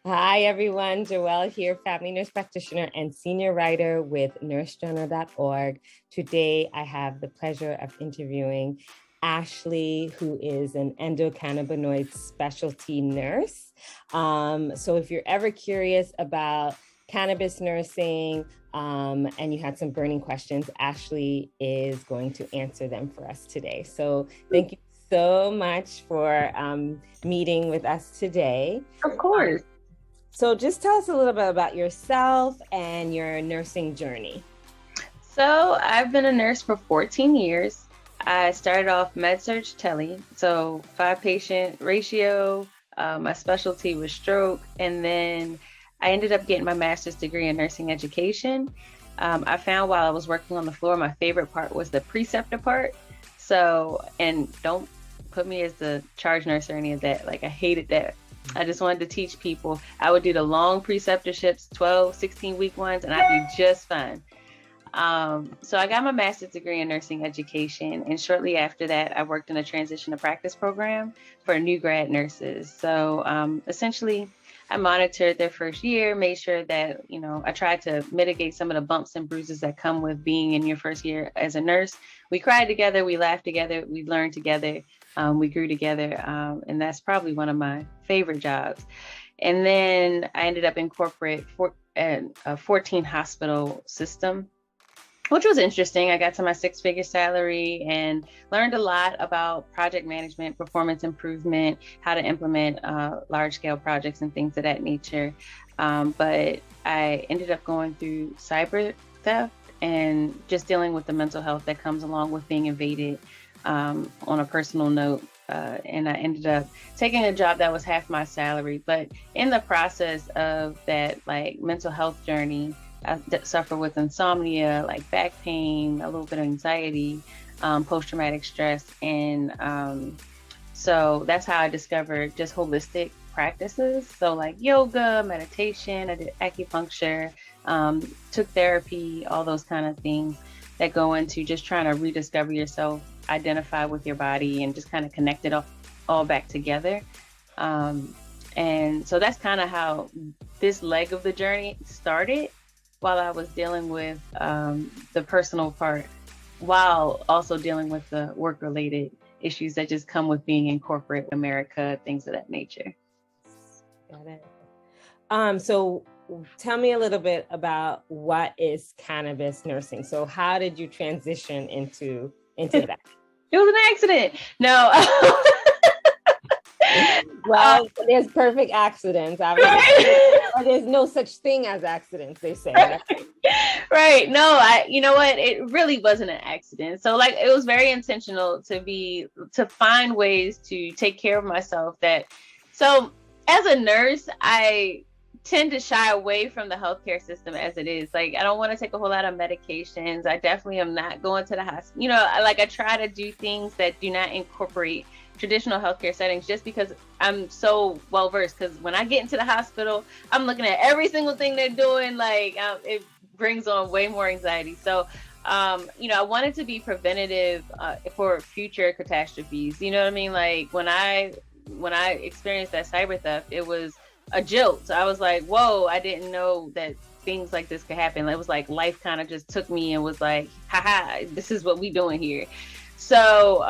Hi, everyone. Joelle here, family nurse practitioner and senior writer with nursejournal.org. Today, I have the pleasure of interviewing Ashley, who is an endocannabinoid specialty nurse. So if you're ever curious about cannabis nursing and you had some burning questions, Ashley is going to answer them for us today. So thank you so much for meeting with us today. Of course. So just tell us a little bit about yourself and your nursing journey. So I've been a nurse for 14 years. I started off med-surg tele, so 5-patient ratio. My specialty was stroke, and then I ended up getting my master's degree in nursing education. I found while I was working on the floor, my favorite part was the preceptor part. So, and don't put me as the charge nurse or any of that. Like, I hated that. I just wanted to teach people. I would do the long preceptorships, 12, 16-week ones, and I'd be just fine. So I got my master's degree in nursing education, and shortly after that, I worked in a transition to practice program for new grad nurses. So essentially, I monitored their first year, made sure that, I tried to mitigate some of the bumps and bruises that come with being in your first year as a nurse. We cried together, we laughed together, we learned together. We grew together, and that's probably one of my favorite jobs. And then I ended up in corporate a 14 hospital system, which was interesting. I got to my 6-figure salary and learned a lot about project management, performance improvement, how to implement large scale projects and things of that nature. But I ended up going through cyber theft and just dealing with the mental health that comes along with being invaded. On a personal note, and I ended up taking a job that was half my salary. But in the process of that, like, mental health journey, I suffer with insomnia, like back pain, a little bit of anxiety, post-traumatic stress. And so that's how I discovered just holistic practices. So like yoga, meditation, I did acupuncture, took therapy, all those kind of things that go into just trying to rediscover yourself, identify with your body, and just kind of connect it all back together. And so that's kind of how this leg of the journey started, while I was dealing with the personal part, while also dealing with the work-related issues that just come with being in corporate America, things of that nature. Got it. So tell me a little bit about what is cannabis nursing. So how did you transition into that? It was an accident. No. Well, there's perfect accidents. Obviously. There's no such thing as accidents, they say. Right. No, you know what? It really wasn't an accident. So like, it was very intentional to find ways to take care of myself. So as a nurse, I tend to shy away from the healthcare system as it is. Like, I don't want to take a whole lot of medications. I definitely am not going to the hospital. I try to do things that do not incorporate traditional healthcare settings, just because I'm so well versed. Because when I get into the hospital, I'm looking at every single thing they're doing. Like, it brings on way more anxiety. So, I wanted to be preventative for future catastrophes. You know what I mean? Like, when I experienced that cyber theft, it was a jolt. So I was like, whoa, I didn't know that things like this could happen. It was like life kind of just took me and was like, haha, this is what we doing here. So,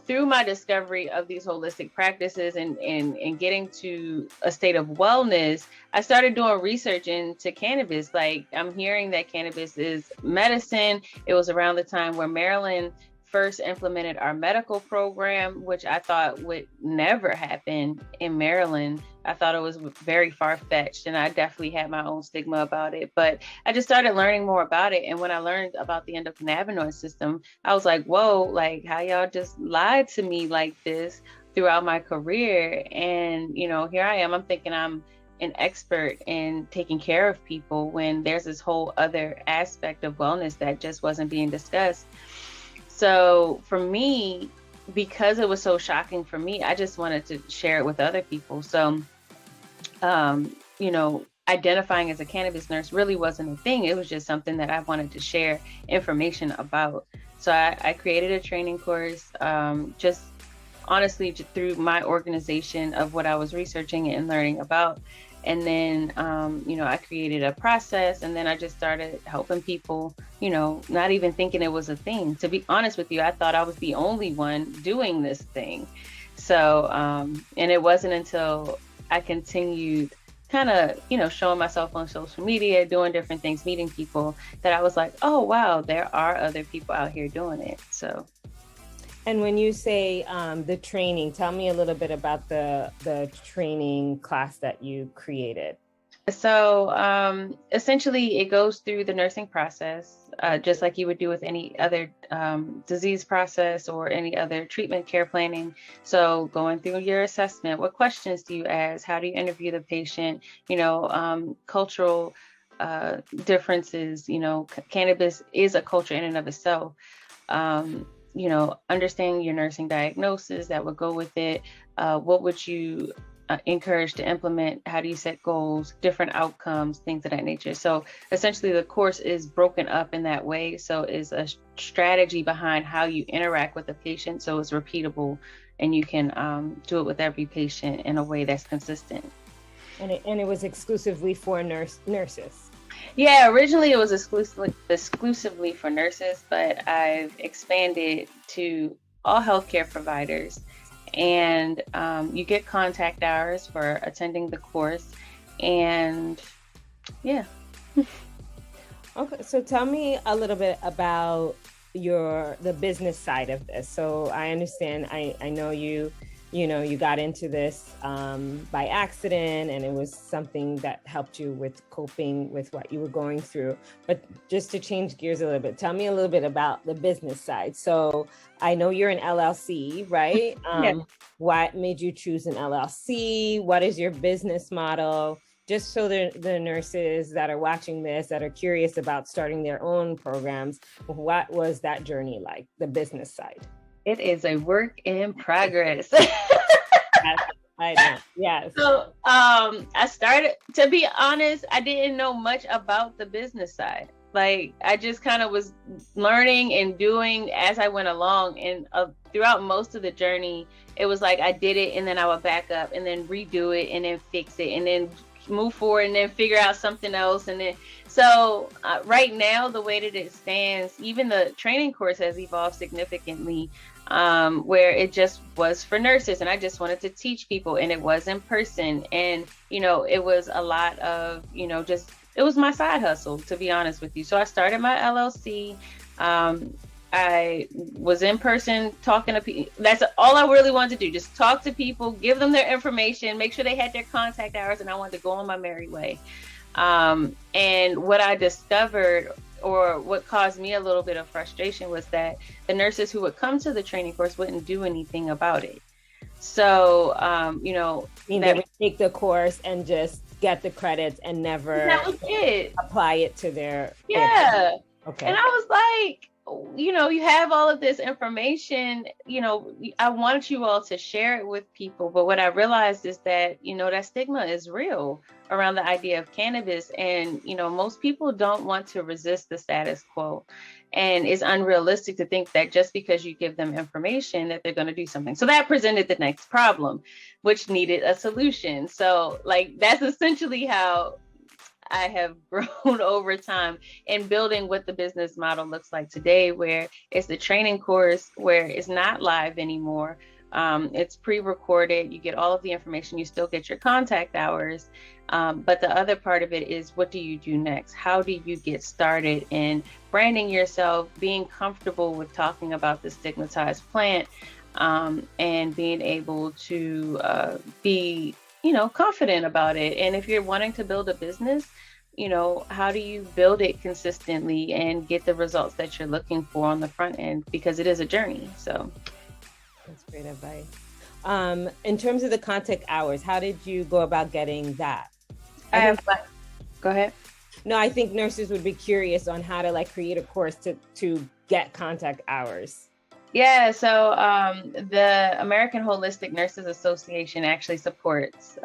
through my discovery of these holistic practices and getting to a state of wellness, I started doing research into cannabis. Like, I'm hearing that cannabis is medicine. It was around the time where Maryland first implemented our medical program, which I thought would never happen in Maryland. I thought it was very far-fetched, and I definitely had my own stigma about it. But I just started learning more about it. And when I learned about the endocannabinoid system, I was like, whoa, like, how y'all just lied to me like this throughout my career. And, here I am, I'm thinking I'm an expert in taking care of people when there's this whole other aspect of wellness that just wasn't being discussed. So for me, because it was so shocking for me, I just wanted to share it with other people. So, identifying as a cannabis nurse really wasn't a thing. It was just something that I wanted to share information about. So I created a training course just honestly through my organization of what I was researching and learning about. And then, I created a process, and then I just started helping people, not even thinking it was a thing. To be honest with you, I thought I was the only one doing this thing. So, and it wasn't until I continued kind of, showing myself on social media, doing different things, meeting people, that I was like, oh, wow, there are other people out here doing it. So. And when you say the training, tell me a little bit about the training class that you created. So essentially, it goes through the nursing process, just like you would do with any other disease process or any other treatment care planning. So going through your assessment, what questions do you ask? How do you interview the patient? Cultural differences. Cannabis is a culture in and of itself. Understanding your nursing diagnosis that would go with it. What would you encourage to implement? How do you set goals, different outcomes, things of that nature? So essentially the course is broken up in that way. So it's a strategy behind how you interact with the patient. So it's repeatable, and you can do it with every patient in a way that's consistent. And it was exclusively for nurses. Yeah, originally it was exclusively for nurses, but I've expanded to all healthcare providers. And you get contact hours for attending the course. And yeah. Okay, so tell me a little bit about the business side of this. So I understand, I know you got into this by accident, and it was something that helped you with coping with what you were going through. But just to change gears a little bit, tell me a little bit about the business side. So I know you're an LLC, right? Yeah. What made you choose an LLC? What is your business model? Just so the nurses that are watching this, that are curious about starting their own programs, what was that journey like, the business side? It is a work in progress. I know. Yes. So I started, to be honest, I didn't know much about the business side. Like, I just kind of was learning and doing as I went along. And throughout most of the journey, it was like I did it, and then I would back up and then redo it and then fix it and then move forward and then figure out something else. And then so right now, the way that it stands, even the training course has evolved significantly, where it just was for nurses, and I just wanted to teach people, and it was in person. And it was a lot of it was my side hustle, to be honest with you. So I started my LLC. I was in person talking to people. That's all I really wanted to do. Just talk to people, give them their information, make sure they had their contact hours, and I wanted to go on my merry way. And what I discovered, or what caused me a little bit of frustration, was that the nurses who would come to the training course wouldn't do anything about it. So, they would take the course and just get the credits and never apply it to their. Yeah. Okay. And I was like, you have all of this information, I want you all to share it with people. But what I realized is that, that stigma is real around the idea of cannabis. And, most people don't want to resist the status quo. And it's unrealistic to think that just because you give them information that they're going to do something. So that presented the next problem, which needed a solution. So that's essentially how I have grown over time in building what the business model looks like today, where it's the training course, where it's not live anymore. It's pre-recorded. You get all of the information. You still get your contact hours. But the other part of it is, what do you do next? How do you get started in branding yourself, being comfortable with talking about the stigmatized plant, and being able to be confident about it? And if you're wanting to build a business, how do you build it consistently and get the results that you're looking for on the front end? Because it is a journey. So that's great advice. In terms of the contact hours, how did you go about getting that? Go ahead. No, I think nurses would be curious on how to create a course to get contact hours. Yeah, so the American Holistic Nurses Association actually supports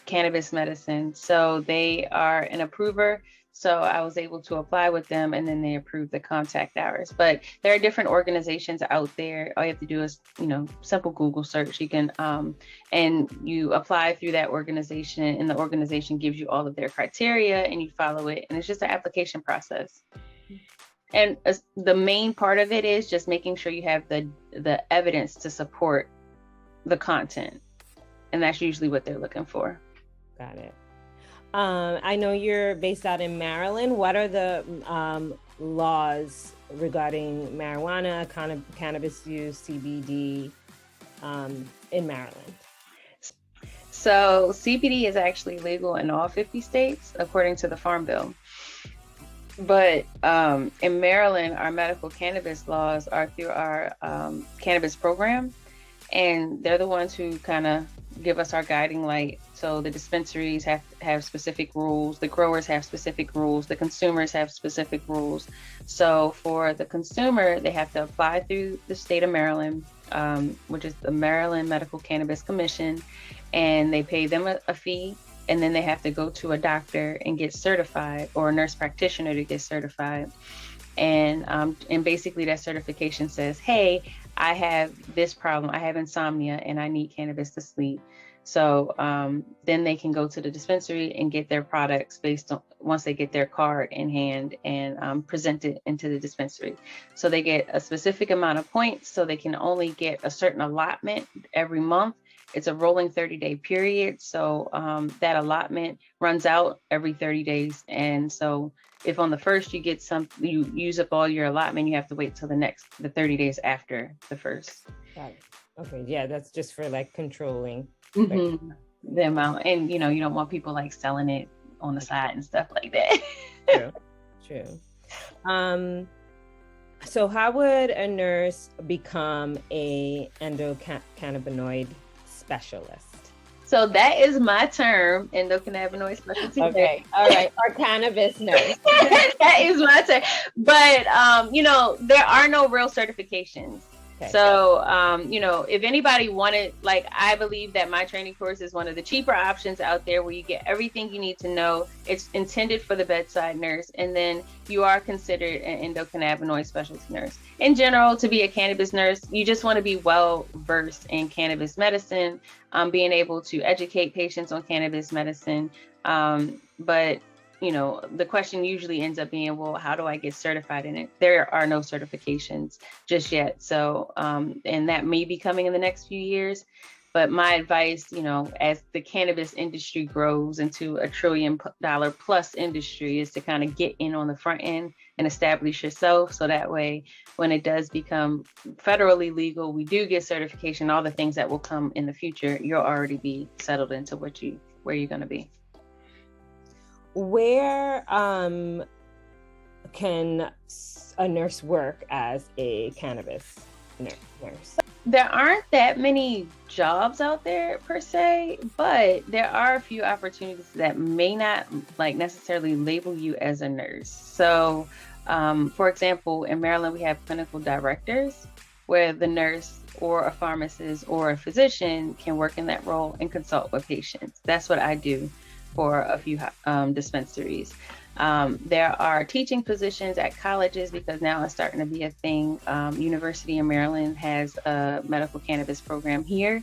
cannabis medicine. So they are an approver. So I was able to apply with them, and then they approved the contact hours. But there are different organizations out there. All you have to do is, simple Google search. You can, and you apply through that organization, and the organization gives you all of their criteria, and you follow it. And it's just an application process. And the main part of it is just making sure you have the evidence to support the content. And that's usually what they're looking for. Got it. I know you're based out in Maryland. What are the laws regarding marijuana, cannabis use, CBD in Maryland? So CBD is actually legal in all 50 states, according to the Farm Bill. But in Maryland, our medical cannabis laws are through our cannabis program. And they're the ones who kind of give us our guiding light. So the dispensaries have specific rules, the growers have specific rules, the consumers have specific rules. So for the consumer, they have to apply through the state of Maryland, which is the Maryland Medical Cannabis Commission, and they pay them a fee. And then they have to go to a doctor and get certified, or a nurse practitioner to get certified. And basically that certification says, hey, I have this problem. I have insomnia and I need cannabis to sleep. So then they can go to the dispensary and get their products based on, once they get their card in hand, and present it into the dispensary. So they get a specific amount of points, so they can only get a certain allotment every month. It's a rolling 30-day period. So that allotment runs out every 30 days. And so if on the first you get you use up all your allotment, you have to wait till the 30 days after the first. Got it. Okay. Yeah. That's just for like controlling the amount. And, you don't want people like selling it on the side and stuff like that. True. So how would a nurse become a endocannabinoid specialist? So that is my term, endocannabinoid specialty. Okay, all right, our cannabis nurse. That is my term. But there are no real certifications. Okay. So if anybody wanted, like, I believe that my training course is one of the cheaper options out there, where you get everything you need to know. It's intended for the bedside nurse, and then you are considered an endocannabinoid specialty nurse. In general, to be a cannabis nurse, you just want to be well versed in cannabis medicine, being able to educate patients on cannabis medicine. But the question usually ends up being, well, how do I get certified in it? There are no certifications just yet. So, and that may be coming in the next few years. But my advice, as the cannabis industry grows into $1 trillion plus industry, is to kind of get in on the front end and establish yourself. So that way, when it does become federally legal, we do get certification, all the things that will come in the future, you'll already be settled into where you're going to be. Where can a nurse work as a cannabis nurse? There aren't that many jobs out there per se, but there are a few opportunities that may not necessarily label you as a nurse. So, for example, in Maryland, we have clinical directors, where the nurse or a pharmacist or a physician can work in that role and consult with patients. That's what I do for a few dispensaries. There are teaching positions at colleges, because now it's starting to be a thing. University of Maryland has a medical cannabis program here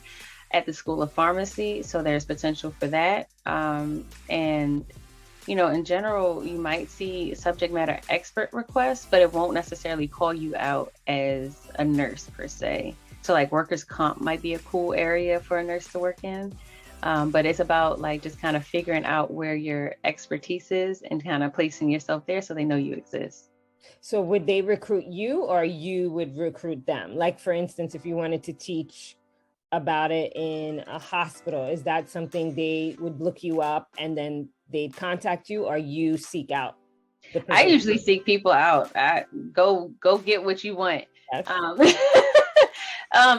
at the School of Pharmacy, so there's potential for that. And in general, you might see subject matter expert requests, but it won't necessarily call you out as a nurse per se. So like workers' comp might be a cool area for a nurse to work in. But it's about just kind of figuring out where your expertise is and kind of placing yourself there so they know you exist. So would they recruit you, or you would recruit them? Like, for instance, if you wanted to teach about it in a hospital, is that something they would look you up and then they'd contact you, or you seek out the person? I usually seek people out. I go get what you want.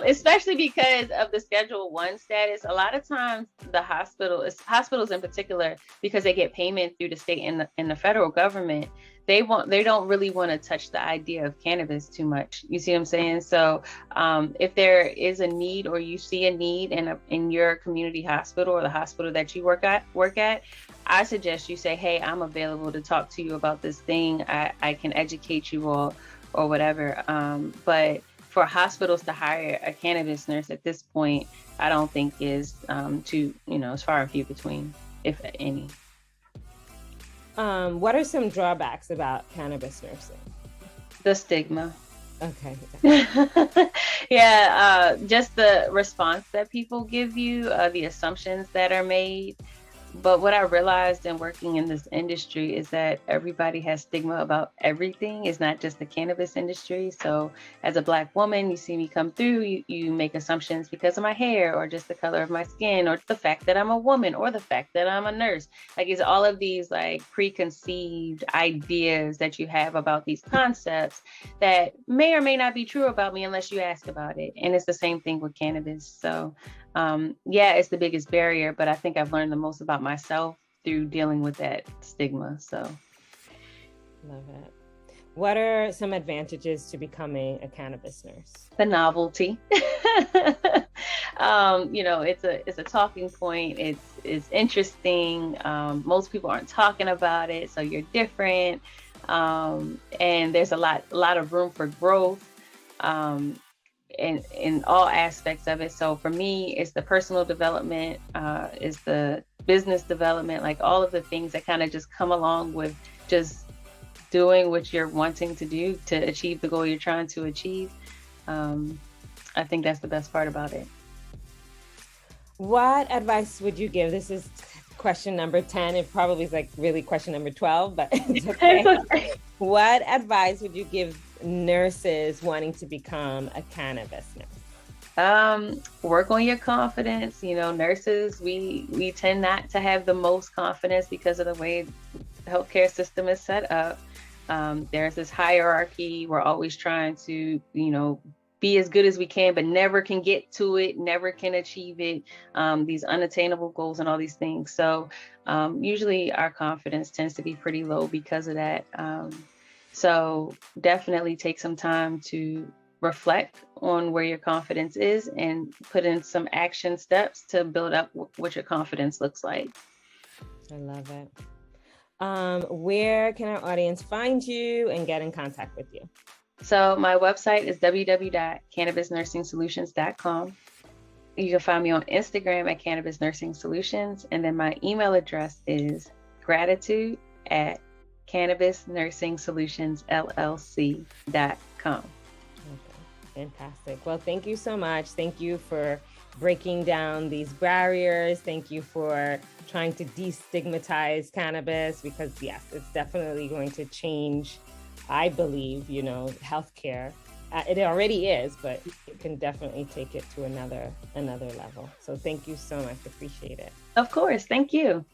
Especially because of the Schedule 1 status. A lot of times the hospitals in particular, because they get payment through the state and the federal government, they don't really want to touch the idea of cannabis too much. You see what I'm saying? So if there is a need, or you see a need in your community hospital or the hospital that you work at, I suggest you say, hey, I'm available to talk to you about this thing. I can educate you or whatever. But for hospitals to hire a cannabis nurse at this point, I don't think is too, it's far and few between, if any. What are some drawbacks about cannabis nursing? The stigma. Okay. Yeah, just the response that people give you, the assumptions that are made. But what I realized in working in this industry is that everybody has stigma about everything. It's not just the cannabis industry. So as a Black woman, you see me come through, you make assumptions because of my hair, or just the color of my skin, or the fact that I'm a woman, or the fact that I'm a nurse. Like, it's all of these like preconceived ideas that you have about these concepts that may or may not be true about me unless you ask about it. And it's the same thing with cannabis. So yeah, it's the biggest barrier, but I think I've learned the most about myself through dealing with that stigma. So love it. What are some advantages to becoming a cannabis nurse? The novelty. It's a talking point. It's interesting. Most people aren't talking about it, so you're different. And there's a lot of room for growth. In all aspects of it. So for me, it's the personal development, it's the business development, like all of the things that kind of just come along with just doing what you're wanting to do to achieve the goal you're trying to achieve. I think that's the best part about it. What advice would you give? This is question number 10. It probably is like really question number 12, but it's okay. It's okay. What advice would you give nurses wanting to become a cannabis nurse? Work on your confidence. Nurses, we tend not to have the most confidence because of the way the healthcare system is set up. There's this hierarchy. We're always trying to, be as good as we can, but never can get to it, never can achieve it, these unattainable goals and all these things. So usually our confidence tends to be pretty low because of that. So definitely take some time to reflect on where your confidence is and put in some action steps to build up what your confidence looks like. I love it. Where can our audience find you and get in contact with you? So my website is www.cannabisnursingsolutions.com. You can find me on Instagram at Cannabis Nursing Solutions. And then my email address is gratitude@cannabisnursingsolutionsllc.com. Okay, fantastic. Well, thank you so much. Thank you for breaking down these barriers. Thank you for trying to destigmatize cannabis, because yes, it's definitely going to change, I believe, healthcare. It already is, but it can definitely take it to another level. So thank you so much. Appreciate it. Of course. Thank you.